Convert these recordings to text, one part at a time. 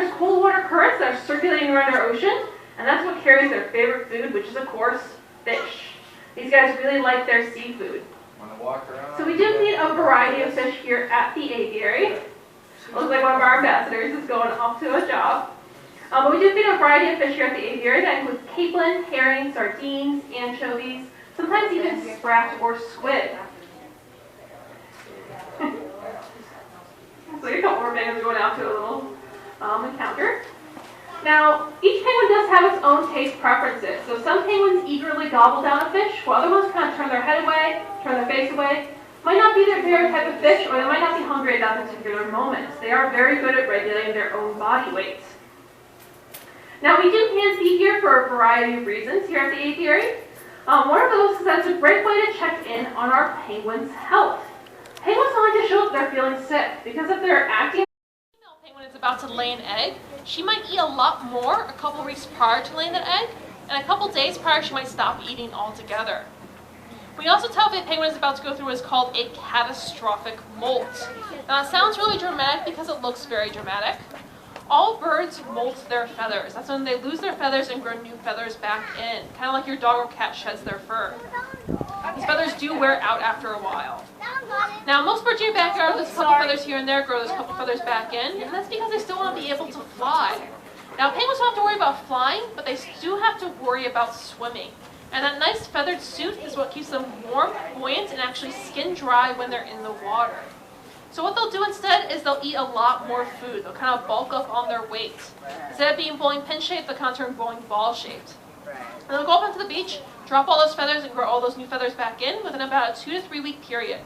there's cold water currents that are circulating around our ocean, and that's what carries their favorite food, which is, of course, fish. These guys really like their seafood. So we do feed a variety of fish here at the aviary. Looks like one of our ambassadors is going off to a job. But we do feed a variety of fish here at the aviary that includes capelin, herring, sardines, anchovies, sometimes even sprat or squid. So a couple more penguins are going out to a little encounter. Now, each penguin does have its own taste preferences. So some penguins eagerly gobble down a fish, while other ones kind of turn their head away, turn their face away. Might not be their favorite type of fish, or they might not be hungry at that particular moment. They are very good at regulating their own body weight. Now, we do hand feed here for a variety of reasons here at the aviary. One of those is that it's a great way to check in on our penguins' health. Penguins don't like to show if they're feeling sick, because if they're acting, the female penguin is about to lay an egg, she might eat a lot more a couple weeks prior to laying that egg, and a couple days prior she might stop eating altogether. We also tell if a penguin is about to go through what is called a catastrophic molt. Now it sounds really dramatic because it looks very dramatic. All birds molt their feathers. That's when they lose their feathers and grow new feathers back in, kind of like your dog or cat sheds their fur. These feathers do wear out after a while. Now, most birds in your backyard lose a couple feathers here and there, grow those couple feathers back in, and that's because they still want to be able to fly. Now, penguins don't have to worry about flying, but they do have to worry about swimming. And that nice feathered suit is what keeps them warm, buoyant, and actually skin dry when they're in the water. So what they'll do instead is they'll eat a lot more food. They'll kind of bulk up on their weight. Instead of being bowling pin shaped, they'll kind of turn bowling ball shaped. And they'll go up onto the beach, drop all those feathers, and grow all those new feathers back in within about a 2 to 3 week period.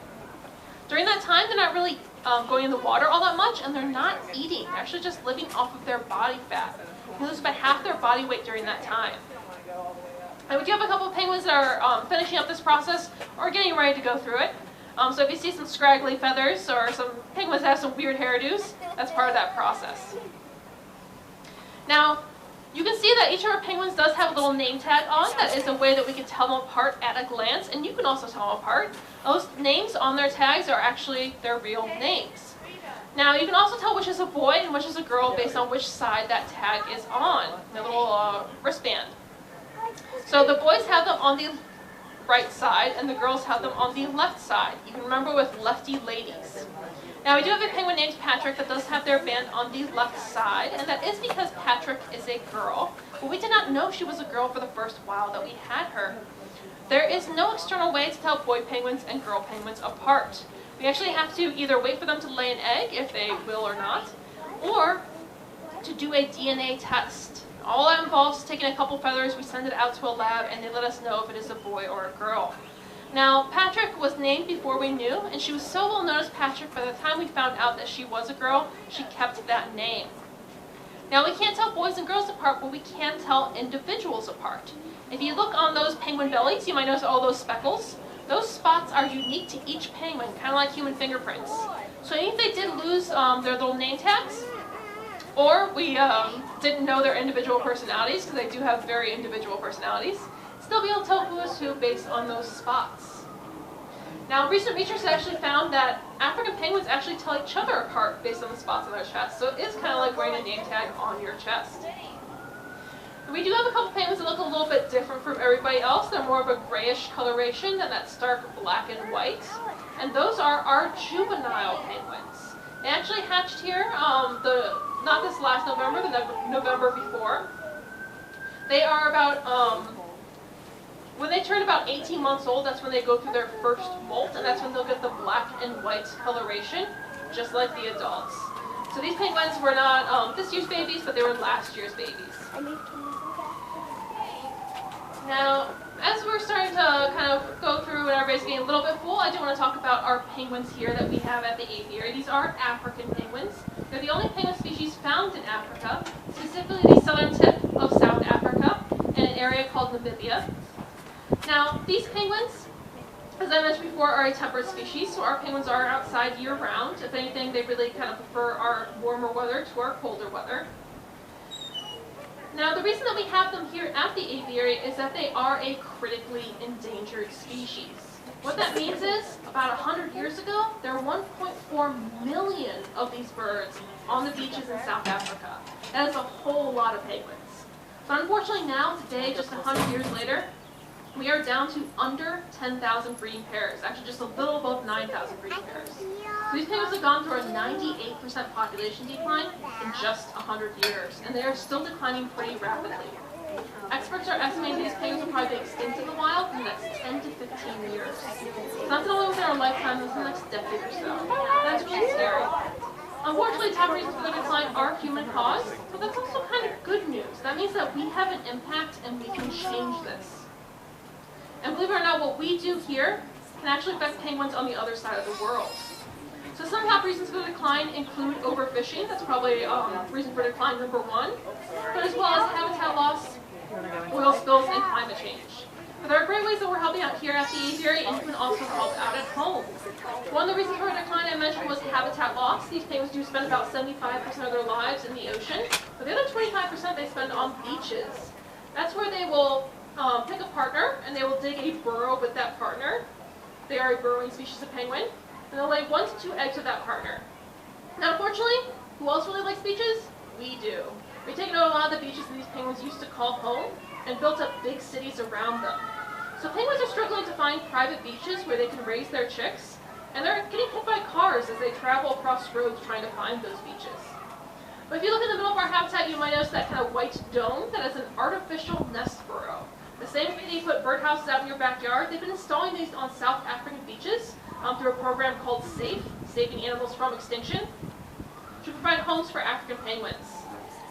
During that time, they're not really going in the water all that much, and they're not eating. They're actually just living off of their body fat. They lose about half their body weight during that time. And we do have a couple of penguins that are finishing up this process or getting ready to go through it. So if you see some scraggly feathers or some penguins that have some weird hairdos, that's part of that process. Now, you can see that each of our penguins does have a little name tag on. That is a way that we can tell them apart at a glance, and you can also tell them apart. Those names on their tags are actually their real names. Now, you can also tell which is a boy and which is a girl based on which side that tag is on, the little wristband. So the boys have them on the right side, and the girls have them on the left side. You can remember with lefty ladies. Now, we do have a penguin named Patrick that does have their band on the left side, and that is because Patrick is a girl, but we did not know she was a girl for the first while that we had her. There is no external way to tell boy penguins and girl penguins apart. We actually have to either wait for them to lay an egg, if they will or not, or to do a DNA test. All that involves taking a couple feathers, we send it out to a lab, and they let us know if it is a boy or a girl. Now, Patrick was named before we knew, and she was so well known as Patrick, by the time we found out that she was a girl, she kept that name. Now, we can't tell boys and girls apart, but we can tell individuals apart. If you look on those penguin bellies, you might notice all those speckles. Those spots are unique to each penguin, kind of like human fingerprints. So even if they did lose their little name tags, or we didn't know their individual personalities, because they do have very individual personalities, still be able to tell who is who based on those spots. Now, recent research has actually found that African penguins actually tell each other apart based on the spots on their chest, so it is kind of like wearing a name tag on your chest. And we do have a couple penguins that look a little bit different from everybody else. They're more of a grayish coloration than that stark black and white, and those are our juvenile penguins. They actually hatched here, not this last November, the November before. They are about, when they turn about 18 months old, that's when they go through their first molt, and that's when they'll get the black and white coloration, just like the adults. So these penguins were not this year's babies, but they were last year's babies. Now, as we're starting to kind of go through and everybody's getting a little bit full, I do want to talk about our penguins here that we have at the aviary. These are African penguins. They're the only penguin species found in Africa, specifically the southern tip of South Africa in an area called Namibia. Now, these penguins, as I mentioned before, are a temperate species, so our penguins are outside year-round. If anything, they really kind of prefer our warmer weather to our colder weather. Now, the reason that we have them here at the aviary is that they are a critically endangered species. What that means is, about 100 years ago, there were 1.4 million of these birds on the beaches in South Africa. That is a whole lot of penguins. But unfortunately now, today, just 100 years later, we are down to under 10,000 breeding pairs, actually just a little above 9,000 breeding pairs. So these penguins have gone through a 98% population decline in just 100 years, and they are still declining pretty rapidly. Experts are estimating these penguins will probably be extinct in the wild in the next 10 to 15 years. So that's not only within our lifetime, it's in the next decade or so. That's really scary. Unfortunately, top reasons for the decline are human caused, but that's also kind of good news. That means that we have an impact and we can change this. And believe it or not, what we do here can actually affect penguins on the other side of the world. So some top reasons for the decline include overfishing. That's probably reason for decline number one. But as well as habitat loss, oil spills, and climate change. But there are great ways that we're helping out here at the aviary, and you can also help out at home. One of the reasons for the decline I mentioned was habitat loss. These penguins do spend about 75% of their lives in the ocean, but the other 25% they spend on beaches. That's where they will pick a partner, and they will dig a burrow with that partner. They are a burrowing species of penguin, and they'll lay 1 to 2 eggs with that partner. Now, unfortunately, who else really likes beaches? We do. We've taken out a lot of the beaches that these penguins used to call home and built up big cities around them. So penguins are struggling to find private beaches where they can raise their chicks, and they're getting hit by cars as they travel across roads trying to find those beaches. But if you look in the middle of our habitat, you might notice that kind of white dome that is an artificial nest burrow. The same way they put birdhouses out in your backyard, they've been installing these on South African beaches through a program called SAFE, Saving Animals from Extinction, to provide homes for African penguins.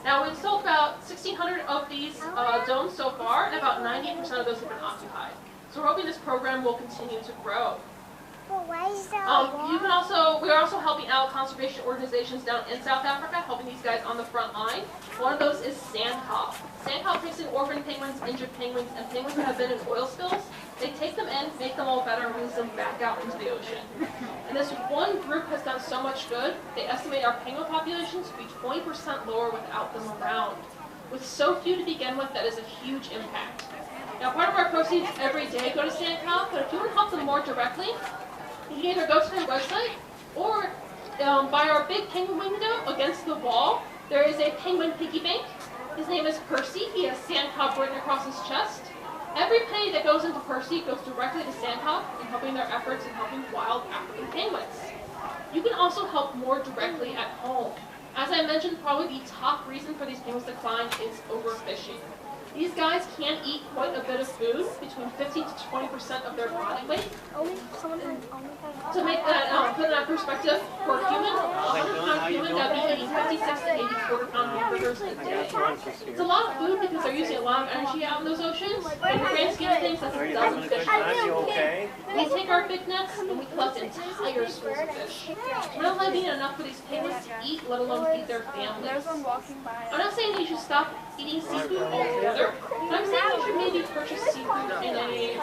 Now, we've installed about 1,600 of these domes so far, and about 90% of those have been occupied. So we're hoping this program will continue to grow. We are also helping out conservation organizations down in South Africa, helping these guys on the front line. One of those is Sandcop. Sandcop takes in orphan penguins, injured penguins, and penguins that have been in oil spills. They take them in, make them all better, and release them back out into the ocean. And this one group has done so much good, they estimate our penguin populations to be 20% lower without them around. With so few to begin with, that is a huge impact. Now, part of our proceeds every day go to Sandcop, but if you want to help them more directly, you can either go to their website or by our big penguin window against the wall, there is a penguin piggy bank. His name is Percy. He has Sandcop written across his chest. Every penny that goes into Percy goes directly to Sandcop in helping their efforts in helping wild African penguins. You can also help more directly at home. As I mentioned, probably the top reason for these penguins' decline is overfishing. These guys can eat quite a bit of food, between 15 to 20% of their body weight. To make that, put that in perspective, for a human, a 100-pound human that would be eating 56 to 80 quarter-pound hamburgers a day. It's a lot of food because they're using a lot of energy out in those oceans. In the grand scheme of things, that's a dozen fish. We take our big nets and we collect entire schools of fish. We're not letting enough for these penguins to eat, let alone feed their families. I'm not saying that you should stop eating seafood altogether, but I'm saying you should maybe purchase seafood in a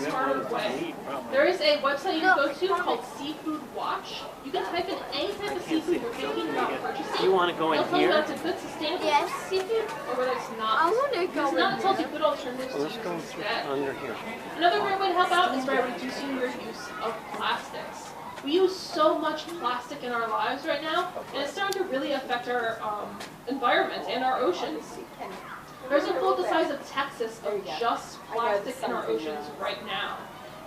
smarter way. There is a website you can go to called Seafood Watch. You can type in any type of seafood you're thinking about purchasing. You want to go in It'll tell here? you whether it's a good sustainable seafood or whether it's not. It's not, it tells you good alternatives to use instead. Under here. Another great way to help out is by reducing your use of plastics. We use so much plastic in our lives right now, and it's starting to really affect our environment and our oceans. There's a pool the size of Texas of just plastic in our oceans right now.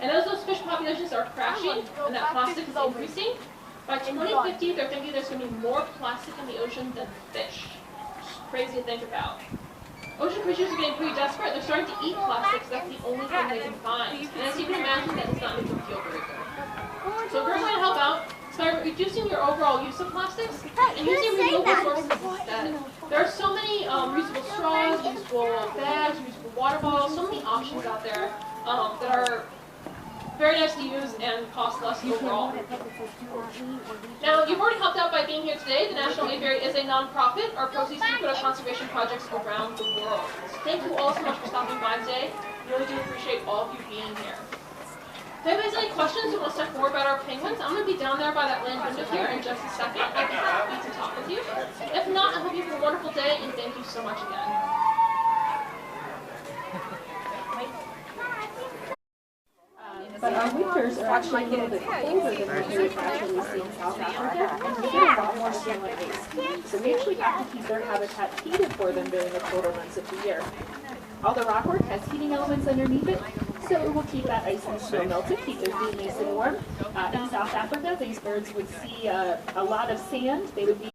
And as those fish populations are crashing and that plastic is increasing, by 2050 they're thinking there's going to be more plastic in the ocean than fish. Which is crazy to think about. Ocean creatures are getting pretty desperate. They're starting to eat plastics. That's the only thing they can find. And as you can imagine, that does not make them feel very good. So we're going to help out by reducing your overall use of plastics and using renewable sources instead. There are so many reusable straws, reusable bags, reusable water bottles, so many options out there that are very nice to use and cost less overall. Now, you've already helped out by being here today. The National Aviary is a non-profit. Our proceeds do go to conservation projects around the world. So thank you all so much for stopping by today. We really do appreciate all of you being here. If anybody has any questions or wants to talk more about our penguins, I'm going to be down there by that land window here in just a second. I'd be happy to talk with you. If not, I hope you have a wonderful day, and thank you so much again. actually a little bit colder than what we actually see in South Africa, and we get a lot more snow and ice. So we actually have to keep their habitat heated for them during the colder months of the year. All the rockwork has heating elements underneath it, so it will keep that ice and snow melted, keep their food nice and warm. In South Africa, these birds would see a lot of sand. They would be